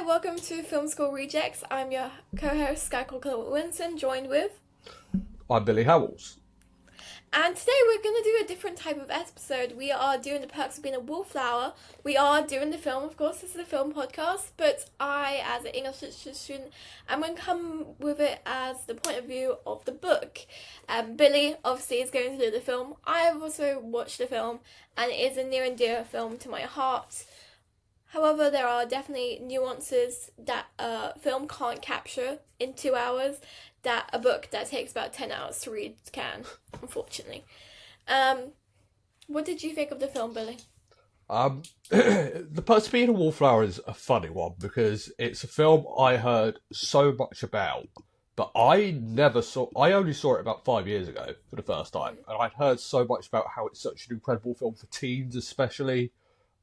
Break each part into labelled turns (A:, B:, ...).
A: welcome to Film School Rejects. I'm your co-host, Skye Winston, joined with...
B: I'm Billy Howells.
A: And today we're going to do a different type of episode. We are doing the perks of being a wallflower. We are doing the film, of course. This is a film podcast. But I, as an English literature student, am going to come with it as the point of view of the book. Billy, obviously, is going to do the film. I have also watched the film, and it is a near and dear film to my heart. However, there are definitely nuances that a film can't capture in 2 hours that a book that takes about 10 hours to read can, unfortunately. What did you think of the film, Billy?
B: The Perks of Being a Wallflower is a funny one because it's a film I heard so much about, but I only saw it about 5 years ago for the first time, and I'd heard so much about how it's such an incredible film for teens especially.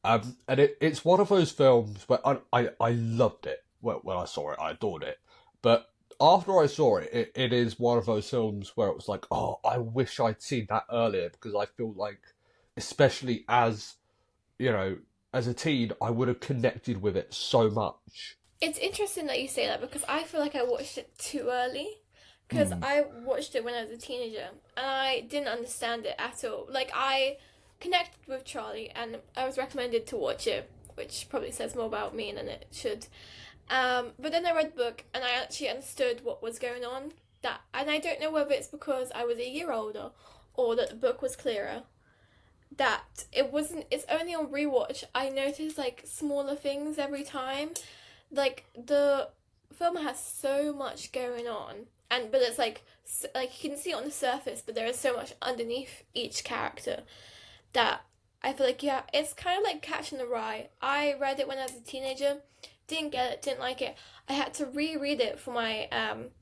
B: And it's one of those films where I loved it when I saw it. I adored it. But after I saw it, it is one of those films where it was like, oh, I wish I'd seen that earlier because I feel like, especially as a teen, I would have connected with it so much.
A: It's interesting that you say that because I feel like I watched it too early. Because I watched it when I was a teenager and I didn't understand it at all. Like, I connected with Charlie and I was recommended to watch it, which probably says more about me than it should. But then I read the book and I actually understood what was going on. And I don't know whether it's because I was a year older or that the book was clearer. That it's only on rewatch I noticed like smaller things every time. Like the film has so much going on, but it's like you can see it on the surface, but there is so much underneath each character that I feel like, yeah, it's kind of like Catching the Rye. I read it when I was a teenager, didn't get it, didn't like it. I had to reread it for my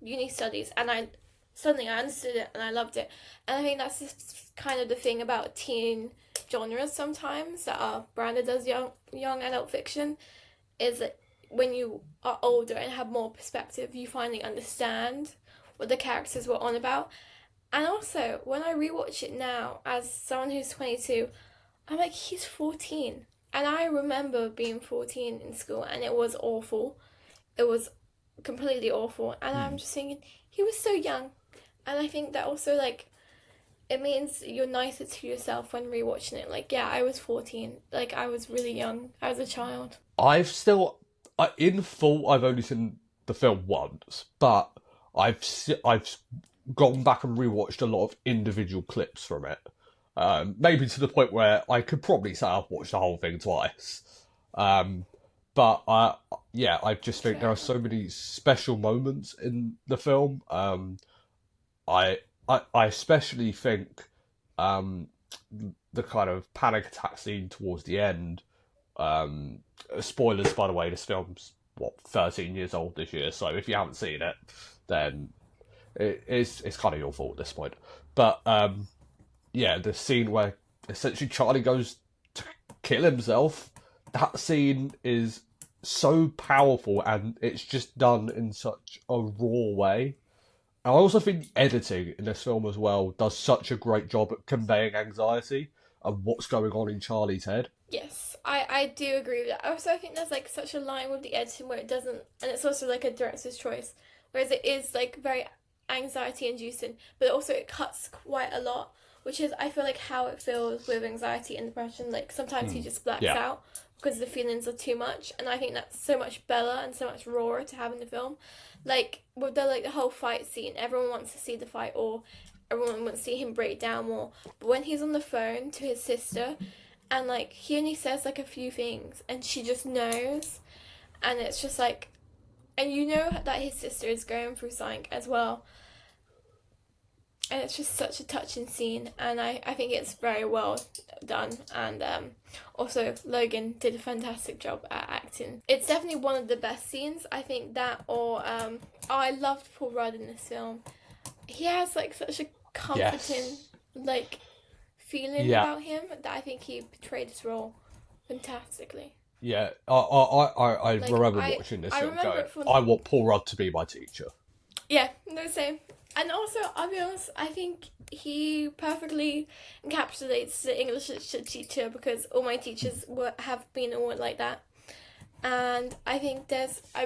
A: uni studies, and I understood it and I loved it. And I think that's just kind of the thing about teen genres sometimes that are branded as young adult fiction, is that when you are older and have more perspective, you finally understand what the characters were on about. And also, when I rewatch it now, as someone who's 22, I'm like, he's 14. And I remember being 14 in school, and it was awful. It was completely awful. And I'm just thinking, he was so young. And I think that also, like, it means you're nicer to yourself when rewatching it. Like, yeah, I was 14. Like, I was really young. I was a child.
B: In full, I've only seen the film once, but I've gone back and rewatched a lot of individual clips from it. Maybe to the point where I could probably say I've watched the whole thing twice. But I just think there are so many special moments in the film. I especially think the kind of panic attack scene towards the end. Spoilers, by the way, this film's 13 years old this year, so if you haven't seen it, then it's kind of your fault at this point. But the scene where essentially Charlie goes to kill himself, that scene is so powerful and it's just done in such a raw way. And I also think the editing in this film as well does such a great job at conveying anxiety and what's going on in Charlie's head.
A: Yes, I do agree with that. Also, I think there's like such a line with the editing where it doesn't, and it's also like a director's choice, whereas it is like very anxiety inducing, but also it cuts quite a lot, which is, I feel like, how it feels with anxiety and depression. Like sometimes he just blacks out because the feelings are too much, and I think that's so much better and so much rawer to have in the film. Like with the whole fight scene, everyone wants to see the fight, or everyone wants to see him break down more. But when he's on the phone to his sister, and like he only says like a few things, and she just knows, and it's just like, and you know that his sister is going through something as well. And it's just such a touching scene, and I think it's very well done. And also, Logan did a fantastic job at acting. It's definitely one of the best scenes. I think that, or I loved Paul Rudd in this film. He has like such a comforting feeling about him that I think he portrayed his role fantastically.
B: Yeah, I remember watching this film going, I want Paul Rudd to be my teacher.
A: Yeah, no, same. And also, I'll be honest, I think he perfectly encapsulates the English literature teacher, because all my teachers have been all like that. And I think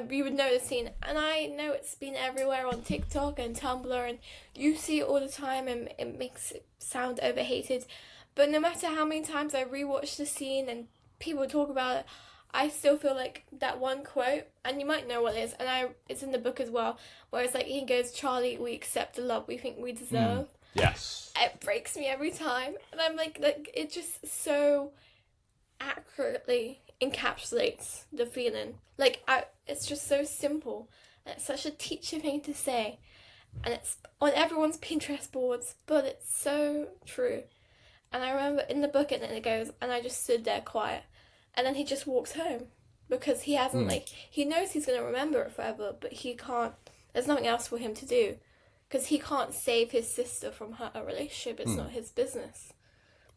A: you would know the scene, and I know it's been everywhere on TikTok and Tumblr, and you see it all the time, and it makes it sound overhated. But no matter how many times I rewatch the scene and people talk about it, I still feel like that one quote, and you might know what it is, and it's in the book as well, where it's like he goes, "Charlie, we accept the love we think we deserve."
B: Yes.
A: It breaks me every time, and I'm like it just so accurately encapsulates the feeling. It's just so simple. And it's such a teacher thing to say, and it's on everyone's Pinterest boards, but it's so true. And I remember in the book, and then it goes, and I just stood there quiet, and then he just walks home because he hasn't he knows he's gonna remember it forever, but he can't. There's nothing else for him to do because he can't save his sister from her relationship. It's not his business.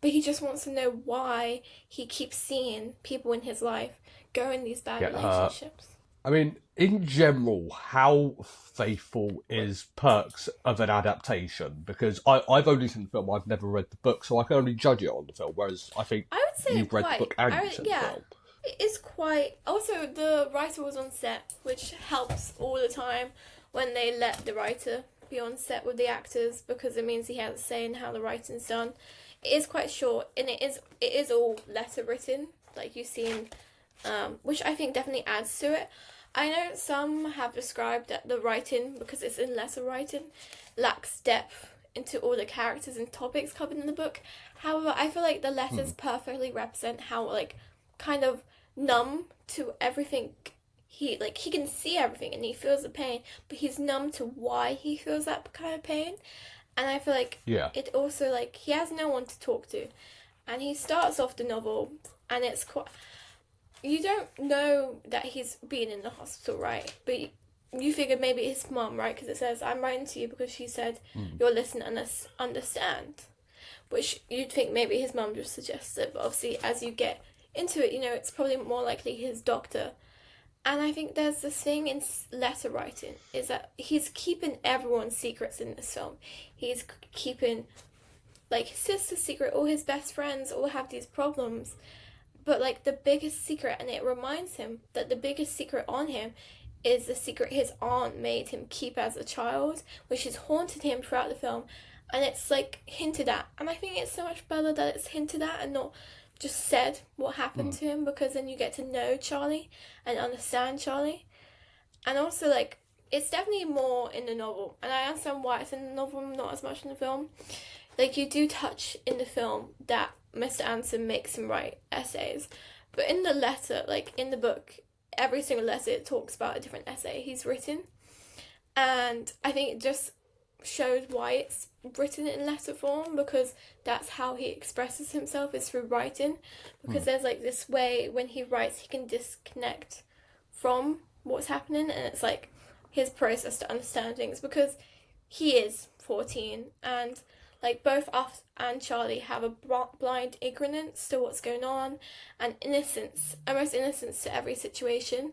A: But he just wants to know why he keeps seeing people in his life go in these bad relationships.
B: I mean, in general, how faithful is Perks of an adaptation? Because I've only seen the film, I've never read the book, so I can only judge it on the film, whereas I think
A: I would say
B: you've read the book and you've seen the film.
A: It is quite... Also, the writer was on set, which helps all the time when they let the writer be on set with the actors, because it means he has a say in how the writing's done. It is quite short, and it is all letter written, like you've seen, which I think definitely adds to it. I know some have described that the writing, because it's in letter writing, lacks depth into all the characters and topics covered in the book. However, I feel like the letters perfectly represent how, kind of numb to everything. He can see everything and he feels the pain, but he's numb to why he feels that kind of pain. And I feel like it also, he has no one to talk to. And he starts off the novel, and it's quite... You don't know that he's been in the hospital, right? But you figured maybe his mum, right? Because it says, "I'm writing to you because she said you'll listen and understand." Which you'd think maybe his mum just suggested. But obviously, as you get into it, it's probably more likely his doctor. And I think there's this thing in letter writing, is that he's keeping everyone's secrets in this film. He's keeping, his sister's secret, all his best friends all have these problems. But, the biggest secret, and it reminds him that the biggest secret on him is the secret his aunt made him keep as a child, which has haunted him throughout the film. And it's, hinted at. And I think it's so much better that it's hinted at and not just said what happened to him, because then you get to know Charlie and understand Charlie. And also, it's definitely more in the novel. And I understand why it's in the novel, not as much in the film. You do touch in the film that Mr. Anderson makes him write essays. But in the letter, in the book, every single letter it talks about a different essay he's written. And I think it just shows why it's written in letter form, because that's how he expresses himself, is through writing. Because there's this way when he writes he can disconnect from what's happening, and it's his process to understand things, because he is 14, and both us and Charlie have a blind ignorance to what's going on, and innocence, almost innocence to every situation.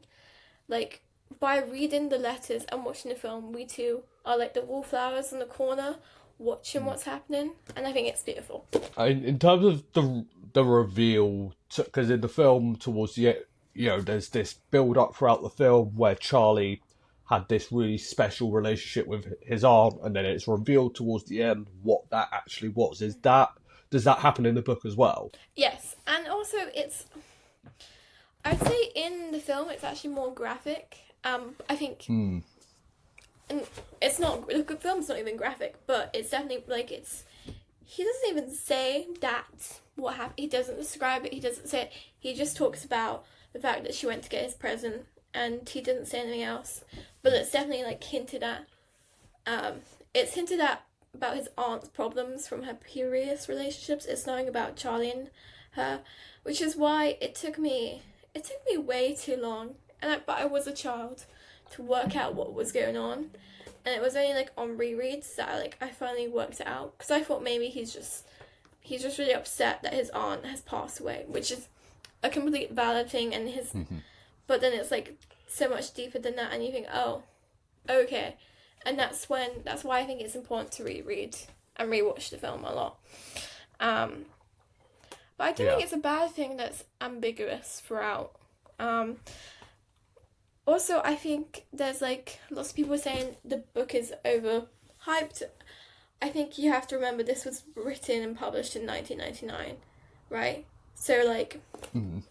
A: By reading the letters and watching the film, we too are the wallflowers in the corner, watching what's happening, and I think it's beautiful.
B: In terms of the reveal, because in the film towards the end, there's this build up throughout the film where Charlie had this really special relationship with his aunt, and then it's revealed towards the end what that actually was. Does that happen in the book as well?
A: Yes, and also I'd say in the film it's actually more graphic. I think, and it's not, the film's not even graphic, but it's definitely he doesn't even say that what happened. He doesn't describe it. He doesn't say it. He just talks about the fact that she went to get his present, and he didn't say anything else. But it's definitely hinted at. It's hinted at about his aunt's problems from her previous relationships. It's knowing about Charlie and her, which is why it took me way too long, but I was a child, to work out what was going on. And it was only on rereads that I finally worked it out, because I thought maybe he's just really upset that his aunt has passed away, which is a complete valid thing, and his but then it's so much deeper than that, and you think, oh, okay. And that's why I think it's important to reread and rewatch the film a lot. But I don't think it's a bad thing that's ambiguous throughout Also, I think there's like lots of people saying the book is overhyped. I think you have to remember this was written and published in 1999, right? So like
B: Mm.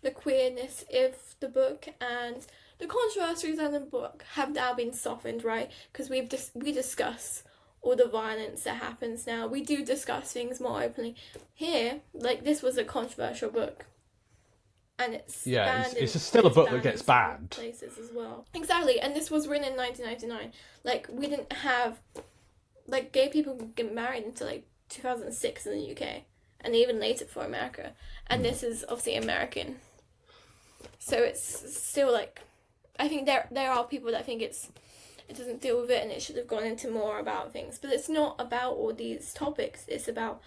A: the queerness of the book and the controversies in the book have now been softened, right? Because we discuss all the violence that happens now. We do discuss things more openly. Here, like this was a controversial book, and it's
B: Yeah,
A: banned
B: it's
A: in
B: still a
A: it's
B: book that
A: banned in
B: gets
A: some
B: banned.
A: places as well. Exactly, and this was written in 1999. Like we didn't have like gay people get married until like 2006 in the UK, and even later for America. And
B: Mm.
A: this is obviously American, so it's still like I think there are people that think it doesn't deal with it and it should have gone into more about things, but it's not about all these topics. It's about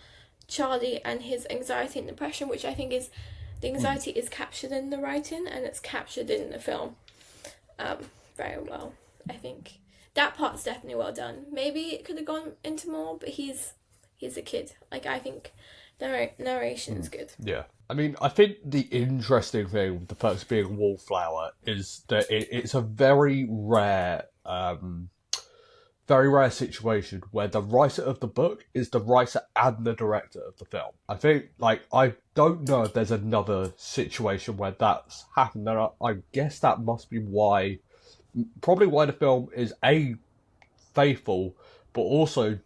A: Charlie and his anxiety and depression, which I think is the
B: Mm.
A: anxiety is captured in the writing and it's captured in the film um, very well. I think that part's definitely well done. Maybe it could have gone into more, but he's a kid. Like I think the narration's good.
B: Yeah. I mean, I think the interesting thing with the person being Wallflower is that it's a very rare situation where the writer of the book is the writer and the director of the film. I think, like, I don't know if there's another situation where that's happened. And I guess that must be probably why the film is faithful, but also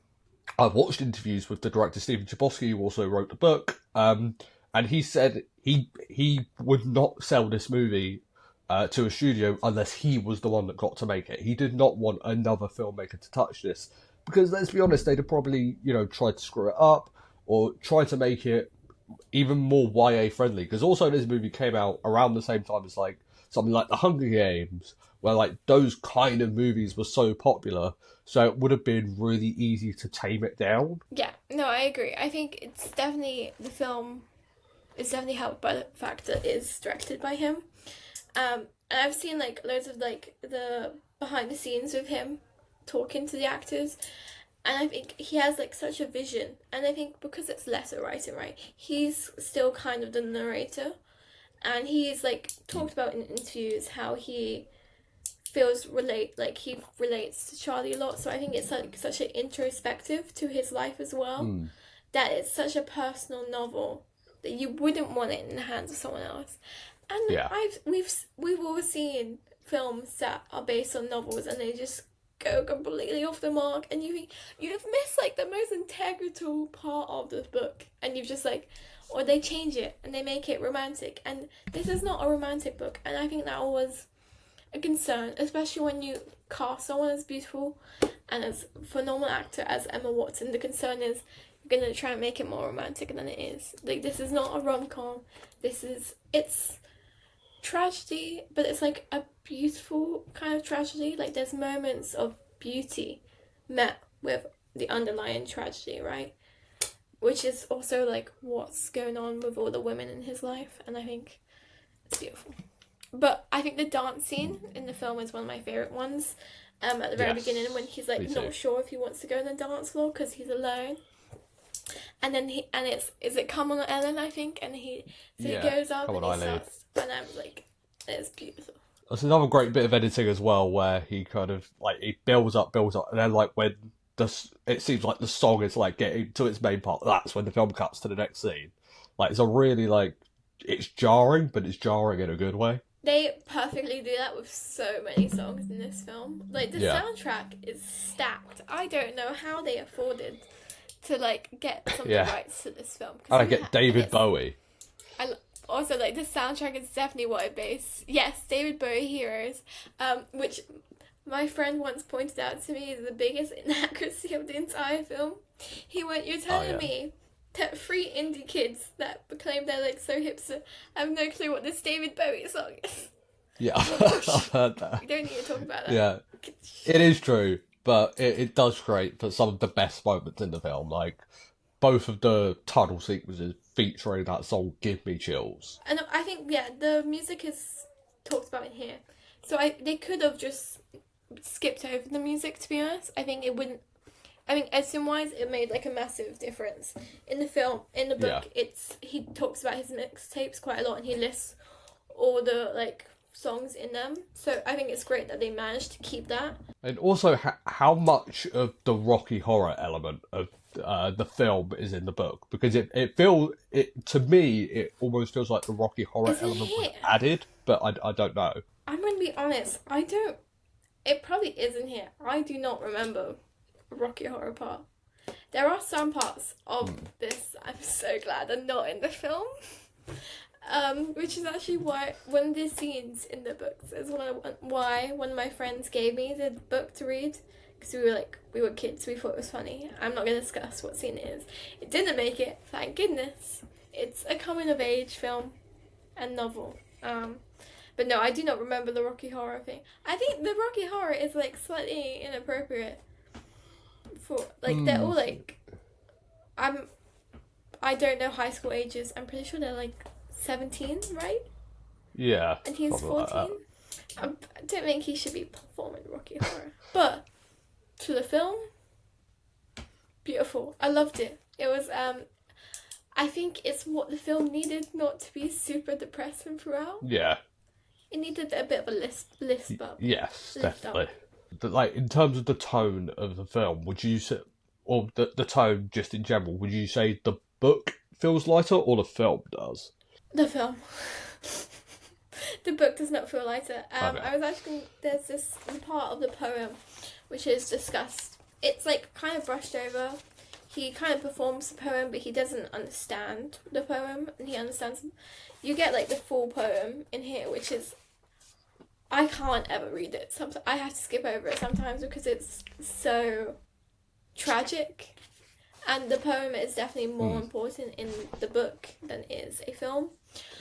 B: I've watched interviews with the director Stephen Chbosky, who also wrote the book, and he said he would not sell this movie to a studio unless he was the one that got to make it. He did not want another filmmaker to touch this because, let's be honest, they'd have probably tried to screw it up or try to make it even more YA friendly. Because also this movie came out around the same time as like something like The Hunger Games, where like those kind of movies were so popular, so it would have been really easy to tame it down.
A: Yeah, no, I agree. I think it's definitely the film is definitely helped by the fact that it's directed by him. And I've seen like loads of like the behind the scenes with him talking to the actors, and I think he has like such a vision. And I think because it's letter writing, right, he's still kind of the narrator, and he's like talked about in interviews how he he relates to Charlie a lot. So I think it's like such an introspective to his life as well,
B: Mm.
A: that it's such a personal novel that you wouldn't want it in the hands of someone else. And
B: Yeah.
A: we've all seen films that are based on novels and they just go completely off the mark, and you think you've missed like the most integral part of the book, and you've just like, or they change it and they make it romantic, and this is not a romantic book, and I think that was a concern, especially when you cast someone as beautiful and as phenomenal actor as Emma Watson. The concern is you're gonna try and make it more romantic than it is. Like this is not a rom-com. It's tragedy, but it's like a beautiful kind of tragedy. Like there's moments of beauty met with the underlying tragedy, right? Which is also like what's going on with all the women in his life, and I think it's beautiful. But I think the dance scene in the film is one of my favorite ones. At the very
B: Yes.
A: beginning, when he's like
B: Me too.
A: not sure if he wants to go on the dance floor because he's alone, and then is it Come On Ellen, I think, and he
B: Yeah.
A: goes up
B: Come
A: and
B: on,
A: he
B: Eileen.
A: starts, and I'm like, it's beautiful.
B: There's another great bit of editing as well, where he kind of like he builds up, and then like when it seems like the song is like getting to its main part, that's when the film cuts to the next scene. Like it's a really like it's jarring, but it's jarring in a good way.
A: They perfectly do that with so many songs in this film. Like the
B: Yeah.
A: soundtrack is stacked. I don't know how they afforded to like get some of
B: Yeah.
A: the rights to this film.
B: And I get David Bowie.
A: Also, like the soundtrack is definitely what I base. Yes, David Bowie Heroes, which my friend once pointed out to me is the biggest inaccuracy of the entire film. He went, "You're telling me that three indie kids that claim they're like so hipster have no clue what this David Bowie song is."
B: Yeah, I've heard that.
A: We don't need to talk about that.
B: Yeah, it is true, but it does create for some of the best moments in the film. Like both of the tunnel sequences featuring that song "Give Me Chills."
A: And I think the music is talked about in here, so they could have just skipped over the music. To be honest, I think it wouldn't. I mean, editing wise, it made like a massive difference in the film. In the book, he talks about his mixtapes quite a lot, and he lists all the like songs in them. So I think it's great that they managed to keep that.
B: And also, how much of the Rocky Horror element of the film is in the book? Because it to me, it almost feels like the Rocky Horror
A: Is it
B: element was
A: here?
B: added, but I don't know.
A: I'm going to be honest. I don't. It probably isn't here. I do not remember a Rocky Horror part. There are some parts of this I'm so glad are not in the film. Which is actually why one of the scenes in the books is why one of my friends gave me the book to read, because we were kids, we thought it was funny. I'm not going to discuss what scene it is. It didn't make it, thank goodness. It's a coming of age film and novel. But no, I do not remember the Rocky Horror thing. I think the Rocky Horror is like slightly inappropriate for like they're all like I don't know high school ages. I'm pretty sure they're like 17, right?
B: Yeah.
A: And he's 14.
B: Like
A: I don't think he should be performing Rocky Horror. But to the film, beautiful. I loved it. It was I think it's what the film needed, not to be super depressing throughout.
B: Yeah.
A: It needed a bit of a lisp up.
B: Yes,
A: Lift
B: definitely.
A: up.
B: But like in terms of the tone of the film, would you say, or the tone just in general, would you say the book feels lighter or the film does?
A: The film. The book does not feel lighter.
B: Okay.
A: I was actually there's this part of the poem which is discussed. It's like kind of brushed over. He kind of performs the poem, but he doesn't understand the poem, and he understands. You get like the full poem in here, which is I can't ever read it. Sometimes I have to skip over it sometimes because it's so tragic. And the poem is definitely more important in the book than it is a film.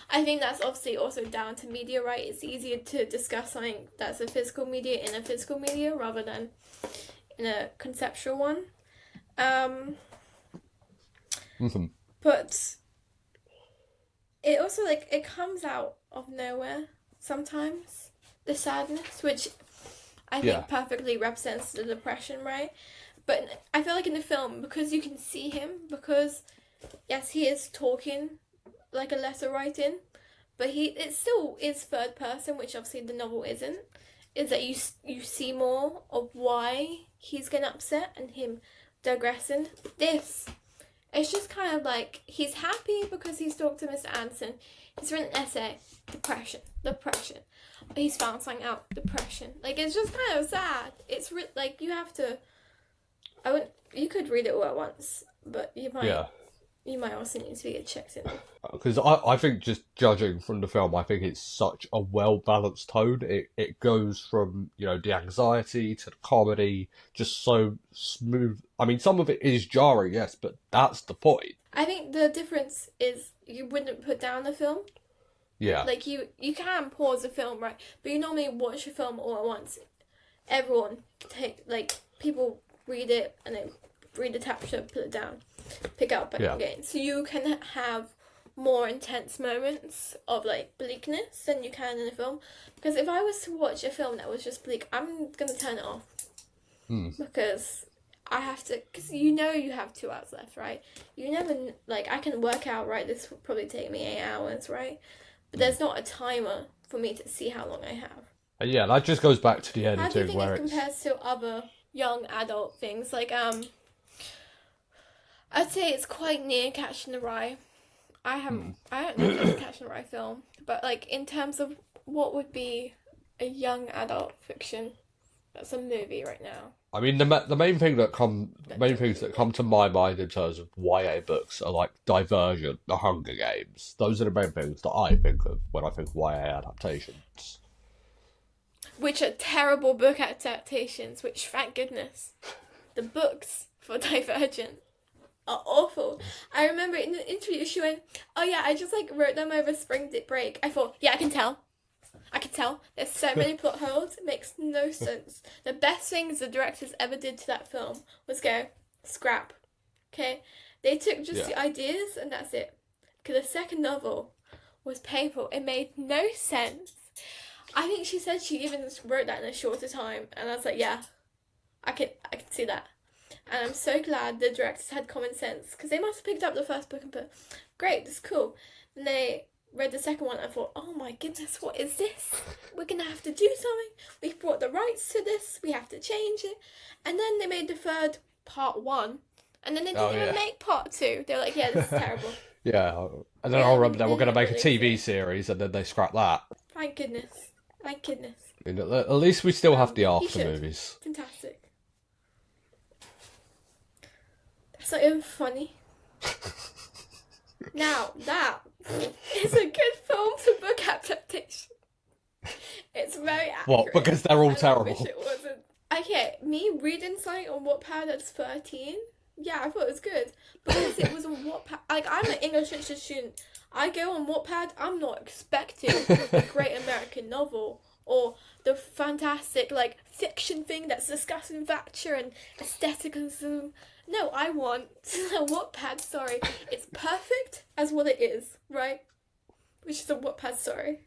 A: I think that's obviously also down to media, right? It's easier to discuss something that's a physical media in a physical media rather than in a conceptual one. But it also like it comes out of nowhere sometimes. The sadness, which I think perfectly represents the depression, right? But I feel like in the film, because you can see him, because yes, he is talking like a letter writing, but it still is third person, which obviously the novel isn't. Is that you see more of why he's getting upset and him digressing. This, it's just kind of like he's happy because he's talked to Mr. Anderson. He's written an essay, depression. He's found something out, depression. Like it's just kind of sad. It's like you have to. You could read it all at once, but you might also need to get checked in.
B: Because I think just judging from the film, I think it's such a well-balanced tone. It goes from, the anxiety to the comedy, just so smooth. I mean, some of it is jarring, yes, but that's the point.
A: I think the difference is you wouldn't put down the film.
B: Yeah.
A: Like, you can pause the film, right? But you normally watch a film all at once. Everyone, people read it and then read the chapter, put it down, pick up again. So you can have more intense moments of like bleakness than you can in a film. Because if I was to watch a film that was just bleak, I'm gonna turn it off. Because I have to, because you have 2 hours left, right? You never, I can work out, right, this will probably take me 8 hours, right? But there's not a timer for me to see how long I have.
B: Yeah, that just goes back to the editing.
A: How do you think
B: where
A: it compares to other young adult things? Like, I'd say it's quite near Catching the Rye. I don't know if it's a Catching the Rye film, but like in terms of what would be a young adult fiction that's a movie right now.
B: I mean, the main things that come to my mind in terms of YA books are like Divergent, The Hunger Games. Those are the main things that I think of when I think YA adaptations.
A: Which are terrible book adaptations, which, thank goodness, the books for Divergent are awful. I remember in the interview she went, oh yeah, I just wrote them over spring break. I thought, yeah, I can tell. There's so many plot holes, it makes no sense. The best things the directors ever did to that film was go, scrap. Okay? They took just the ideas and that's it. Because the second novel was painful. It made no sense. I think she said she even wrote that in a shorter time. And I was like, yeah, I can see that. And I'm so glad the directors had common sense. Because they must have picked up the first book and put, great, this is cool. And they read the second one, I thought, oh my goodness, what is this? We're gonna have to do something. We've brought the rights to this. We have to change it. And then they made the third part 1, and then they didn't even make part 2. They were like, yeah, this is terrible.
B: Yeah, and then I remember they were going to make a TV series, and then they scrapped that.
A: Thank goodness. Thank goodness.
B: I mean, at least we still have the after movies.
A: Fantastic. That's not even funny. Now, that is a good film for book adaptation. It's very accurate.
B: What? Because they're all terrible.
A: I wish it wasn't. Okay, me reading something on Wattpad at 13, yeah, I thought it was good. Because it was on Wattpad. Like, I'm an English literature student. I go on Wattpad, I'm not expecting the great American novel or the fantastic, like, fiction thing that's discussing Thatcher and aestheticism. No, I want a Wattpad story. It's perfect as what it is, right? Which is a Wattpad story.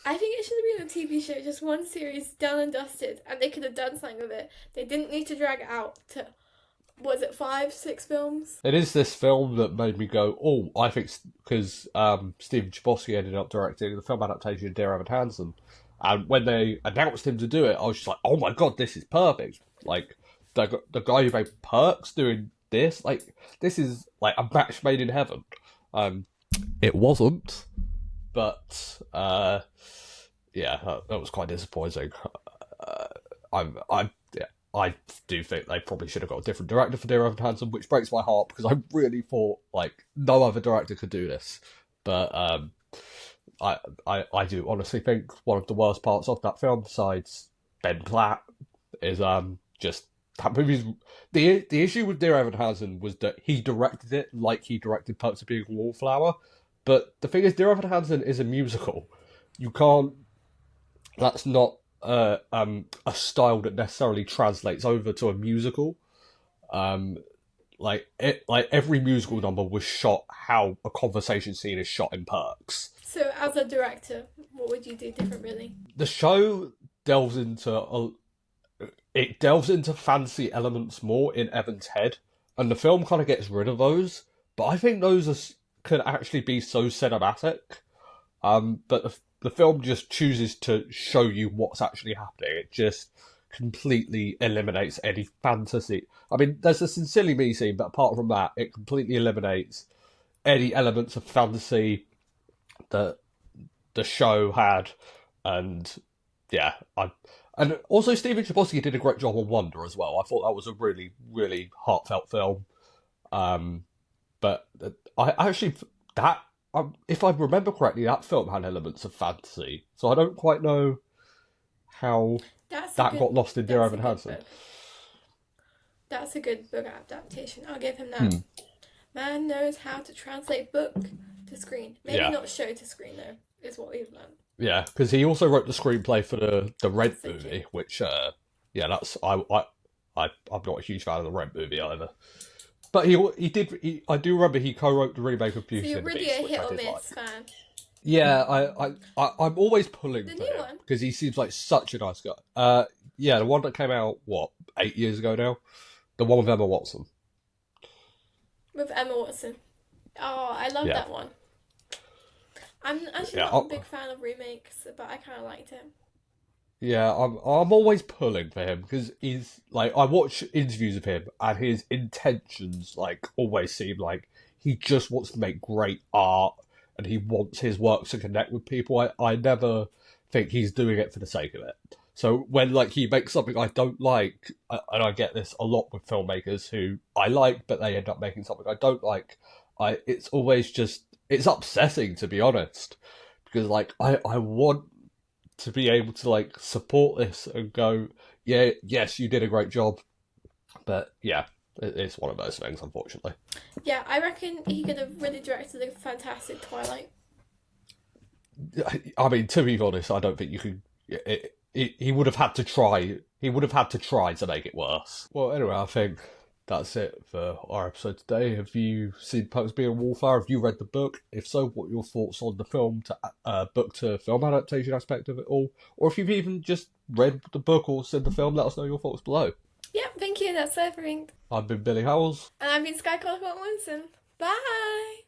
A: I think it should have been a TV show, just one series, done and dusted, and they could have done something with it. They didn't need to drag it out to, was it 5, 6 films?
B: It is this film that made me go, oh, I think, because Stephen Chbosky ended up directing the film adaptation of Dear Evan Hansen, and when they announced him to do it, I was just like, oh my god, this is perfect. Like, the guy who made Perks doing this, like, this is like a match made in heaven. It wasn't, but yeah, that was quite disappointing. I do think they probably should have got a different director for Dear Evan Hansen, which breaks my heart because I really thought like no other director could do this. But I do honestly think one of the worst parts of that film, besides Ben Platt, is just that movie's the issue with Dear Evan Hansen was that he directed it like he directed Perks of Being a Wallflower. But the thing is, Dear Evan Hansen is a musical. You can't. That's not a style that necessarily translates over to a musical. Like every musical number was shot how a conversation scene is shot in Perks.
A: So, as a director, what would you do different, really?
B: The show delves into fantasy elements more in Evan's head, and the film kind of gets rid of those. But I think those could actually be so cinematic. But the film just chooses to show you what's actually happening. It just completely eliminates any fantasy. I mean, there's a Sincerely Me scene, but apart from that, it completely eliminates any elements of fantasy that the show had. And yeah, and also Stephen Chbosky did a great job on Wonder as well. I thought that was a really, really heartfelt film. But I actually, if I remember correctly, that film had elements of fantasy. So I don't quite know how that got lost in Dear Evan Hansen.
A: That's a good book adaptation. I'll give him that. Man knows how to translate book to screen. Maybe not show to screen, though, is what we've learned. Yeah,
B: because he also wrote the screenplay for the Rent movie, which, that's... I'm not a huge fan of the Rent movie either. But I do remember he co-wrote the remake of Beauty and the Beast.
A: So you're really a hit or miss fan.
B: Yeah, I'm always pulling
A: for
B: him
A: one?
B: because he seems like such a nice guy. Yeah, the one that came out 8 years ago now, the one with Emma Watson.
A: With Emma Watson. Oh, I love that one. I'm actually not a big fan of remakes, but I kind of liked him.
B: Yeah, I'm always pulling for him because he's like, I watch interviews of him and his intentions like always seem like he just wants to make great art and he wants his work to connect with people. I never think he's doing it for the sake of it. So when like he makes something I don't like, and I get this a lot with filmmakers who I like but they end up making something I don't like, it's always just, it's upsetting to be honest, because like I want to be able to like support this and go, yeah, yes, you did a great job, but yeah, it's one of those things, unfortunately.
A: Yeah, I reckon he could have really directed a fantastic Twilight.
B: I mean, to be honest, I don't think you could. He would have had to try. He would have had to try to make it worse. Well, anyway, I think that's it for our episode today. Have you seen Perks of Being a Wallflower? Have you read the book? If so, what are your thoughts on the film to book to film adaptation aspect of it all? Or if you've even just read the book or seen the film, let us know your thoughts below.
A: Yeah, thank you. That's everything.
B: I've been Billy Howells.
A: And I've been Skye Wilson. Bye!